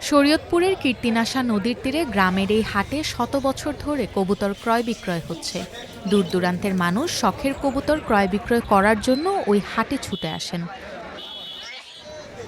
শরীয়তপুরের কীর্তিনাশা নদীর তীরে গ্রামের এই হাটে শত বছর ধরে কবুতর ক্রয় বিক্রয় হচ্ছে। দূর দূরান্তের মানুষ শখের কবুতর ক্রয় বিক্রয় করার জন্য ওই হাটে ছুটে আসেন।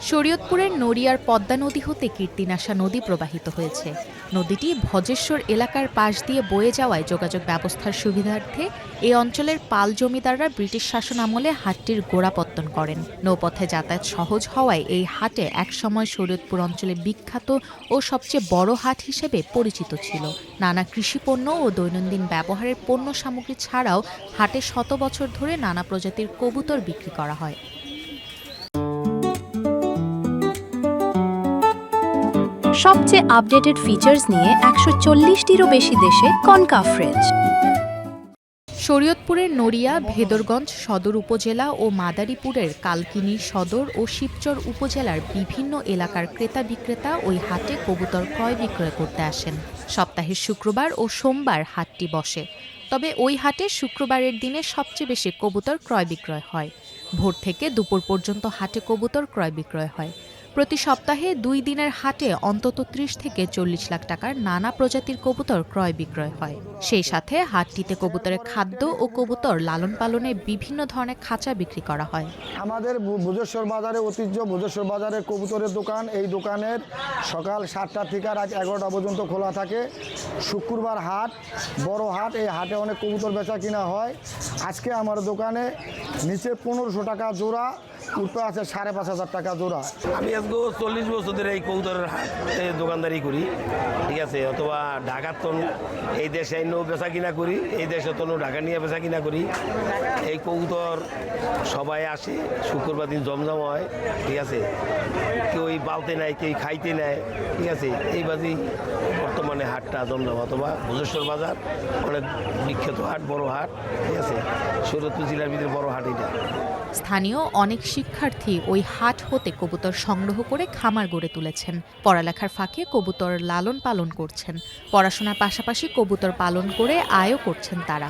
শরীয়তপুরের নড়িয়ার পদ্মা নদী হতে কীর্তিনাশা নদী প্রবাহিত হয়েছে। নদীটি ভজেশ্বর এলাকার পাশ দিয়ে বয়ে যাওয়ায় যোগাযোগ ব্যবস্থার সুবিধার্থে এই অঞ্চলের পাল জমিদাররা ব্রিটিশ শাসন আমলে হাটটির গোড়াপত্তন করেন। নৌপথে যাতায়াত সহজ হওয়ায় এই হাটে একসময় শরীয়তপুর অঞ্চলে বিখ্যাত ও সবচেয়ে বড় হাট হিসেবে পরিচিত ছিল। নানা কৃষিপণ্য ও দৈনন্দিন ব্যবহারের পণ্য সামগ্রী ছাড়াও হাটে শত বছর ধরে নানা প্রজাতির কবুতর বিক্রি করা হয়। সবচেয়ে আপডেটেড ফিচার্স নিয়ে ১৪০টিরও বেশি দেশে কনকাফ্রেজ। শরীয়তপুরের নড়িয়া, ভেদরগঞ্জ সদর উপজেলা ও মাদারীপুরের কালকিনি সদর ও শিবচর উপজেলার বিভিন্ন এলাকার ক্রেতা বিক্রেতা ওই হাটে কবুতর ক্রয় বিক্রয় করতে আসেন। সপ্তাহের শুক্রবার ও সোমবার হাটটি বসে। তবে ওই হাটে শুক্রবারের দিনে সবচেয়ে বেশি কবুতর ক্রয় বিক্রয় হয়। ভোর থেকে দুপুর পর্যন্ত হাটে কবুতর ক্রয় বিক্রয় হয়। প্রতি সপ্তাহে ২ দিনের হাটে অন্তত ৩০ থেকে ৪০ লাখ টাকার নানা প্রজাতির কবুতর ক্রয় বিক্রয় হয়। সেই সাথে হাটটিতে কবুতরের খাদ্য ও কবুতর লালন পালনে বিভিন্ন ধরনের খাঁচা বিক্রি করা হয়। আমাদের ভুজেশ্বর বাজারে ঐতিহ্য ভুজেশ্বর বাজারে কবুতরের দোকান। এই দোকানের সকাল ৭টা থেকে রাত ১১টা পর্যন্ত খোলা থাকে। শুক্রবার হাট, বড় হাট। এই হাটে অনেক কবুতর বেচা কিনা হয়। আজকে আমার দোকানে নিচে ১৫০০ টাকা জোড়া, উপরে আছে ৫,৫০০ টাকা জোড়া। আমি আজকে ৪০ বছর ধরে এই কবুতরের দোকানদারি করি, ঠিক আছে। অথবা ঢাকার তো এই দেশে বেচা কিনা করি, এই দেশে তো ঢাকা নিয়ে বেচা কিনা করি। এই কবুতর সবাই আসে, শুক্রবার দিন জমজম হয়, ঠিক আছে। কেউ পালতে নেয়, কেউ খাইতে নেয়, ঠিক আছে। এই বাজি বর্তমানে হাটটা জমজম। অথবা ভুজেশ্বর বাজার অনেক বিখ্যাত হাট, বড় হাট, ঠিক আছে। শরীয়তপুর জেলার ভিতরে বড় হাট এটা। স্থানীয় অনেক শিক্ষার্থী ওই হাট হতে কবুতর সংগ্রহ করে খামার গড়ে তুলেছেন। পড়ালেখার ফাঁকে কবুতর লালন পালন করছেন। পড়াশোনার পাশাপাশি কবুতর পালন করে আয়ও করছেন তারা।